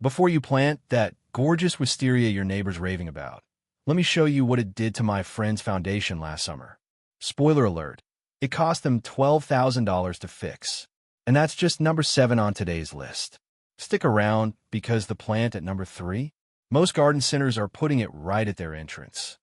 Before you plant that gorgeous wisteria your neighbor's raving about, let me show you what it did to my friend's foundation last summer. Spoiler alert, it cost them $12,000 to fix. And that's just number 7 on today's list. Stick around because the plant at number 3, most garden centers are putting it right at their entrance.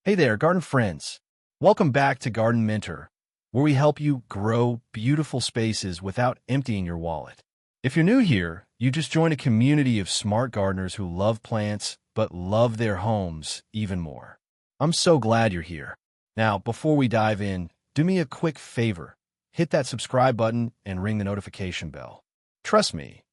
Hey there, garden friends. Welcome back to Garden Mentor, where we help you grow beautiful spaces without emptying your wallet. If you're new here, you just joined a community of smart gardeners who love plants but love their homes even more. I'm so glad you're here. Now, before we dive in, do me a quick favor. Hit that subscribe button and ring the notification bell. Trust me,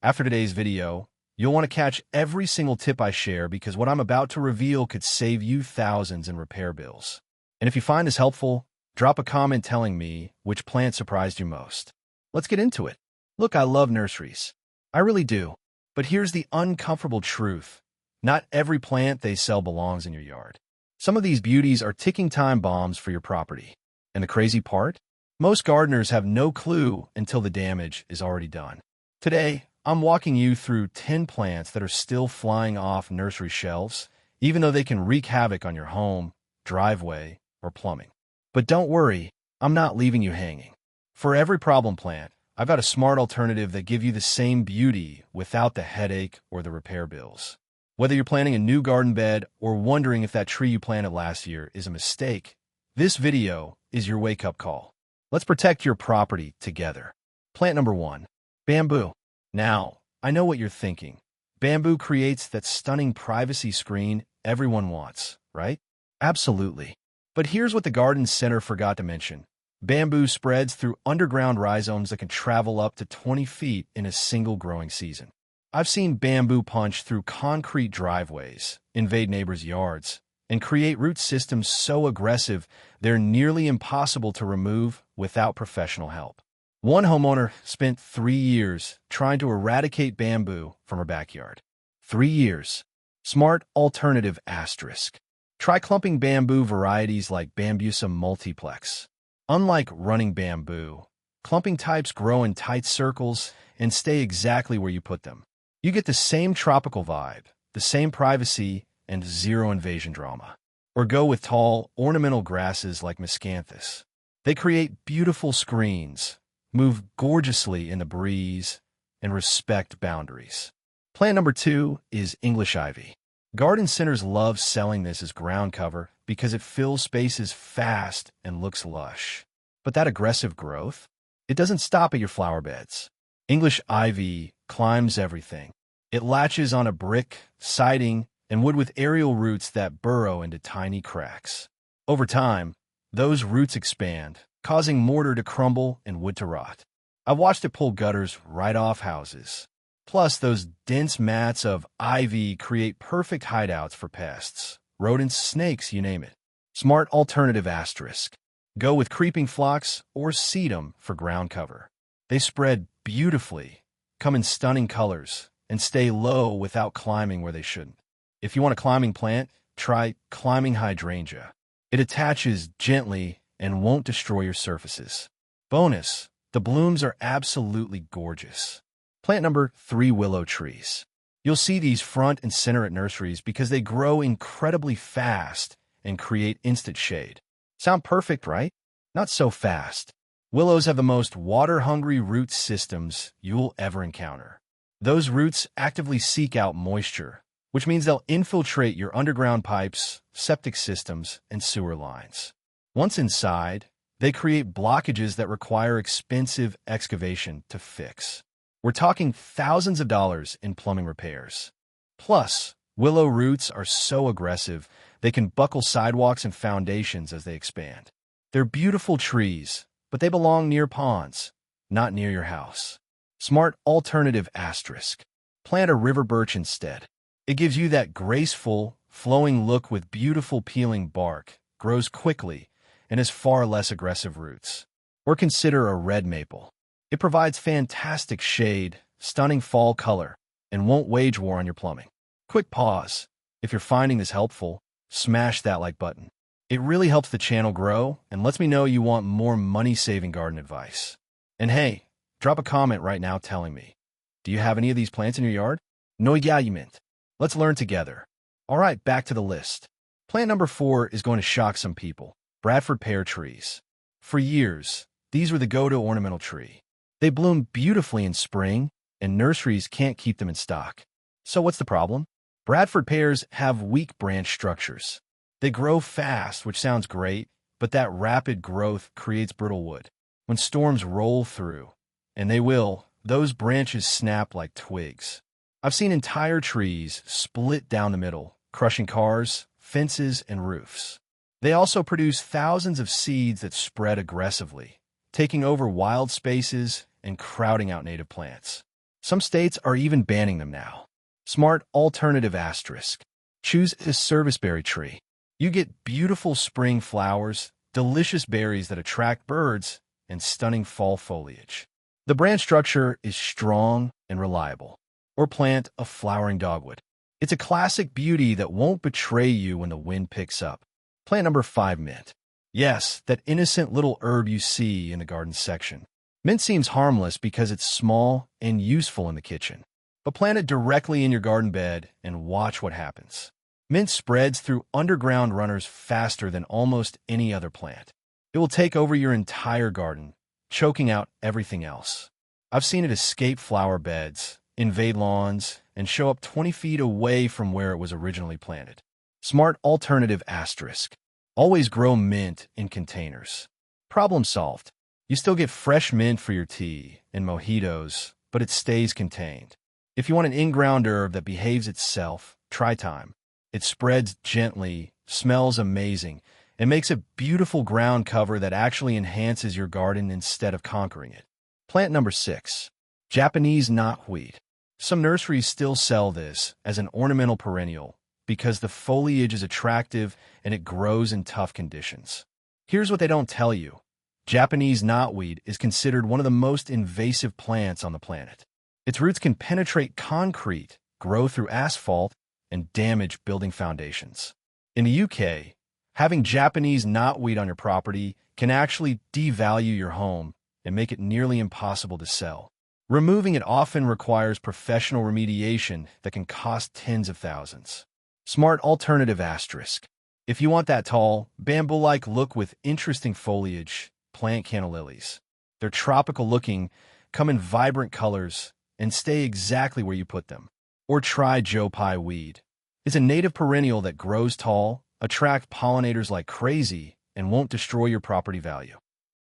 after today's video, you'll want to catch every single tip I share because what I'm about to reveal could save you thousands in repair bills. And if you find this helpful, drop a comment telling me which plant surprised you most. Let's get into it. Look, I love nurseries. I really do. But here's the uncomfortable truth. Not every plant they sell belongs in your yard. Some of these beauties are ticking time bombs for your property. And the crazy part? Most gardeners have no clue until the damage is already done. Today, I'm walking you through 10 plants that are still flying off nursery shelves, even though they can wreak havoc on your home, driveway, or plumbing. But don't worry, I'm not leaving you hanging. For every problem plant, I've got a smart alternative that gives you the same beauty without the headache or the repair bills. Whether you're planting a new garden bed or wondering if that tree you planted last year is a mistake, this video is your wake-up call. Let's protect your property together. Plant number 1, bamboo. Now, I know what you're thinking. Bamboo creates that stunning privacy screen everyone wants, right? Absolutely. But here's what the garden center forgot to mention. Bamboo spreads through underground rhizomes that can travel up to 20 feet in a single growing season. I've seen bamboo punch through concrete driveways, invade neighbors' yards, and create root systems so aggressive they're nearly impossible to remove without professional help. One homeowner spent 3 years trying to eradicate bamboo from her backyard. 3 years. Smart alternative asterisk. Try clumping bamboo varieties like Bambusa multiplex. Unlike running bamboo, clumping types grow in tight circles and stay exactly where you put them. You get the same tropical vibe, the same privacy, and zero invasion drama. Or go with tall, ornamental grasses like miscanthus. They create beautiful screens, move gorgeously in the breeze, and respect boundaries. Plant number 2 is English ivy. Garden centers love selling this as ground cover because it fills spaces fast and looks lush. But that aggressive growth? It doesn't stop at your flower beds. English ivy climbs everything. It latches on a brick, siding, and wood with aerial roots that burrow into tiny cracks. Over time, those roots expand, causing mortar to crumble and wood to rot. I've watched it pull gutters right off houses. Plus, those dense mats of ivy create perfect hideouts for pests, rodents, snakes, you name it. Smart alternative asterisk. Go with creeping phlox or sedum for ground cover. They spread beautifully, come in stunning colors, and stay low without climbing where they shouldn't. If you want a climbing plant, try climbing hydrangea. It attaches gently and won't destroy your surfaces. Bonus, the blooms are absolutely gorgeous. Plant number 3, willow trees. You'll see these front and center at nurseries because they grow incredibly fast and create instant shade. Sound perfect, right? Not so fast. Willows have the most water-hungry root systems you'll ever encounter. Those roots actively seek out moisture, which means they'll infiltrate your underground pipes, septic systems, and sewer lines. Once inside, they create blockages that require expensive excavation to fix. We're talking thousands of dollars in plumbing repairs. Plus, willow roots are so aggressive, they can buckle sidewalks and foundations as they expand. They're beautiful trees, but they belong near ponds, not near your house. Smart alternative asterisk. Plant a river birch instead. It gives you that graceful, flowing look with beautiful peeling bark, grows quickly, and has far less aggressive roots. Or consider a red maple. It provides fantastic shade, stunning fall color, and won't wage war on your plumbing. Quick pause. If you're finding this helpful, smash that like button. It really helps the channel grow and lets me know you want more money-saving garden advice. And hey, drop a comment right now telling me, do you have any of these plants in your yard? Nurseries. Let's learn together. All right, back to the list. Plant number 4 is going to shock some people. Bradford pear trees. For years, these were the go-to ornamental tree. They bloom beautifully in spring, and nurseries can't keep them in stock. So what's the problem? Bradford pears have weak branch structures. They grow fast, which sounds great, but that rapid growth creates brittle wood. When storms roll through, and they will, those branches snap like twigs. I've seen entire trees split down the middle, crushing cars, fences, and roofs. They also produce thousands of seeds that spread aggressively, taking over wild spaces and crowding out native plants. Some states are even banning them now. Smart alternative asterisk. Choose a serviceberry tree. You get beautiful spring flowers, delicious berries that attract birds, and stunning fall foliage. The branch structure is strong and reliable. Or plant a flowering dogwood. It's a classic beauty that won't betray you when the wind picks up. Plant number 5, mint. Yes, that innocent little herb you see in the garden section. Mint seems harmless because it's small and useful in the kitchen. But plant it directly in your garden bed and watch what happens. Mint spreads through underground runners faster than almost any other plant. It will take over your entire garden, choking out everything else. I've seen it escape flower beds, invade lawns, and show up 20 feet away from where it was originally planted. Smart alternative asterisk. Always grow mint in containers. Problem solved. You still get fresh mint for your tea and mojitos, but it stays contained. If you want an in-ground herb that behaves itself, try thyme. It spreads gently, smells amazing, and makes a beautiful ground cover that actually enhances your garden instead of conquering it. Plant number 6. Japanese knotweed. Some nurseries still sell this as an ornamental perennial because the foliage is attractive and it grows in tough conditions. Here's what they don't tell you. Japanese knotweed is considered one of the most invasive plants on the planet. Its roots can penetrate concrete, grow through asphalt, and damage building foundations. In the UK, having Japanese knotweed on your property can actually devalue your home and make it nearly impossible to sell. Removing it often requires professional remediation that can cost tens of thousands. Smart alternative asterisk. If you want that tall, bamboo-like look with interesting foliage, plant canna lilies. They're tropical looking, come in vibrant colors, and stay exactly where you put them. Or try Joe Pye weed. It's a native perennial that grows tall, attracts pollinators like crazy, and won't destroy your property value.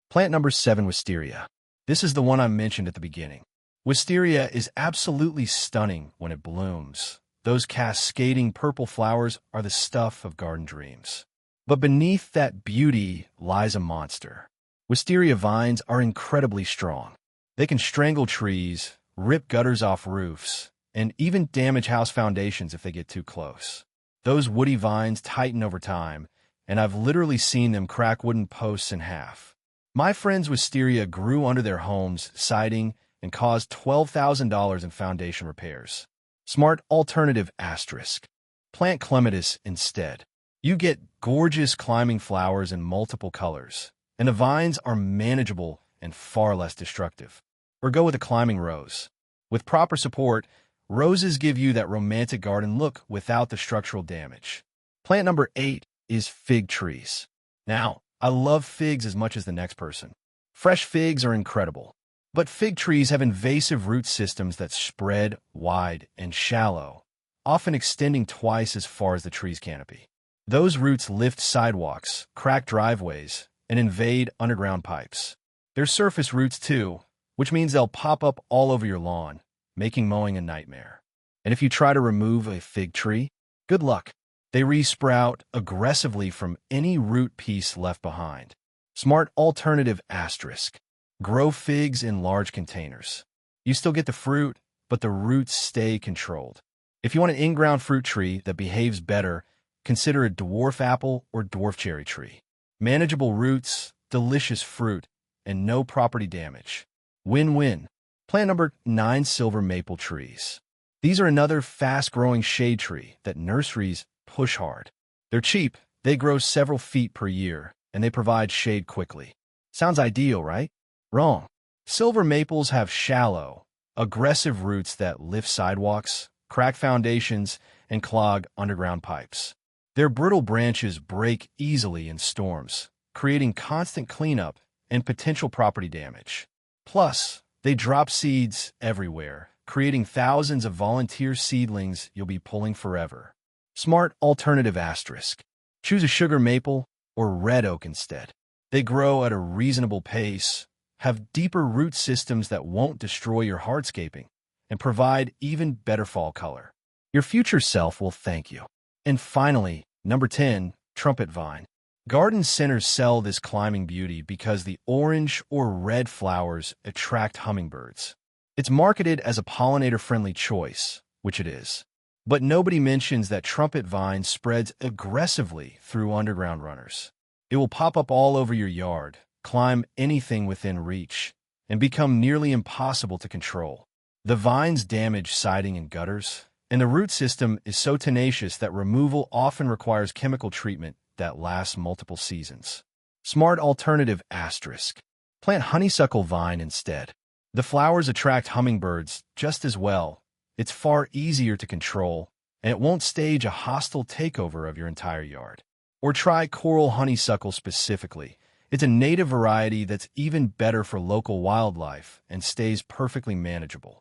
Plant number 7, wisteria. This is the one I mentioned at the beginning. Wisteria is absolutely stunning when it blooms. Those cascading purple flowers are the stuff of garden dreams. But beneath that beauty lies a monster. Wisteria vines are incredibly strong. They can strangle trees, rip gutters off roofs, and even damage house foundations if they get too close. Those woody vines tighten over time, and I've literally seen them crack wooden posts in half. My friend's wisteria grew under their homes, siding, and caused $12,000 in foundation repairs. Smart alternative asterisk. Plant clematis instead. You get gorgeous climbing flowers in multiple colors, and the vines are manageable and far less destructive. Or go with a climbing rose. With proper support, roses give you that romantic garden look without the structural damage. Plant number 8 is fig trees. Now, I love figs as much as the next person. Fresh figs are incredible. But fig trees have invasive root systems that spread wide and shallow, often extending twice as far as the tree's canopy. Those roots lift sidewalks, crack driveways, and invade underground pipes. They're surface roots too, which means they'll pop up all over your lawn, making mowing a nightmare. And if you try to remove a fig tree, good luck. They re-sprout aggressively from any root piece left behind. Smart alternative asterisk. Grow figs in large containers. You still get the fruit, but the roots stay controlled. If you want an in-ground fruit tree that behaves better, consider a dwarf apple or dwarf cherry tree. Manageable roots, delicious fruit, and no property damage. Win-win. Plant number 9, silver maple trees. These are another fast-growing shade tree that nurseries push hard. They're cheap, they grow several feet per year, and they provide shade quickly. Sounds ideal, right? Wrong. Silver maples have shallow, aggressive roots that lift sidewalks, crack foundations, and clog underground pipes. Their brittle branches break easily in storms, creating constant cleanup and potential property damage. Plus, they drop seeds everywhere, creating thousands of volunteer seedlings you'll be pulling forever. Smart alternative asterisk. Choose a sugar maple or red oak instead. They grow at a reasonable pace, have deeper root systems that won't destroy your hardscaping, and provide even better fall color. Your future self will thank you. And finally, number 10, trumpet vine. Garden centers sell this climbing beauty because the orange or red flowers attract hummingbirds. It's marketed as a pollinator-friendly choice, which it is. But nobody mentions that trumpet vine spreads aggressively through underground runners. It will pop up all over your yard, climb anything within reach, and become nearly impossible to control. The vines damage siding and gutters, and the root system is so tenacious that removal often requires chemical treatment that lasts multiple seasons. Smart alternative asterisk. Plant honeysuckle vine instead. The flowers attract hummingbirds just as well. It's far easier to control, and it won't stage a hostile takeover of your entire yard. Or try coral honeysuckle specifically. It's a native variety that's even better for local wildlife and stays perfectly manageable.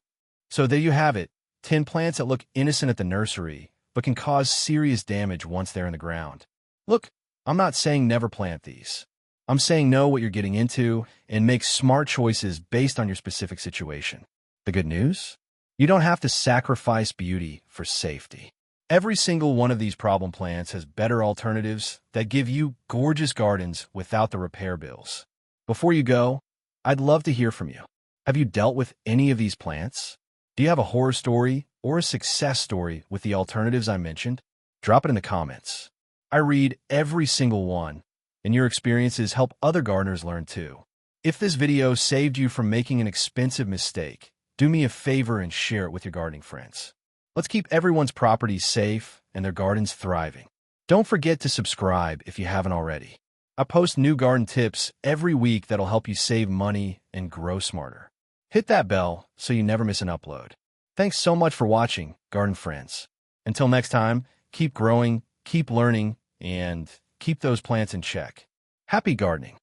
So there you have it, 10 plants that look innocent at the nursery, but can cause serious damage once they're in the ground. Look, I'm not saying never plant these. I'm saying know what you're getting into and make smart choices based on your specific situation. The good news? You don't have to sacrifice beauty for safety. Every single one of these problem plants has better alternatives that give you gorgeous gardens without the repair bills. Before you go, I'd love to hear from you. Have you dealt with any of these plants? Do you have a horror story or a success story with the alternatives I mentioned? Drop it in the comments. I read every single one, and your experiences help other gardeners learn too. If this video saved you from making an expensive mistake, do me a favor and share it with your gardening friends. Let's keep everyone's properties safe and their gardens thriving. Don't forget to subscribe if you haven't already. I post new garden tips every week that'll help you save money and grow smarter. Hit that bell so you never miss an upload. Thanks so much for watching, garden friends. Until next time, keep growing, keep learning, and keep those plants in check. Happy gardening!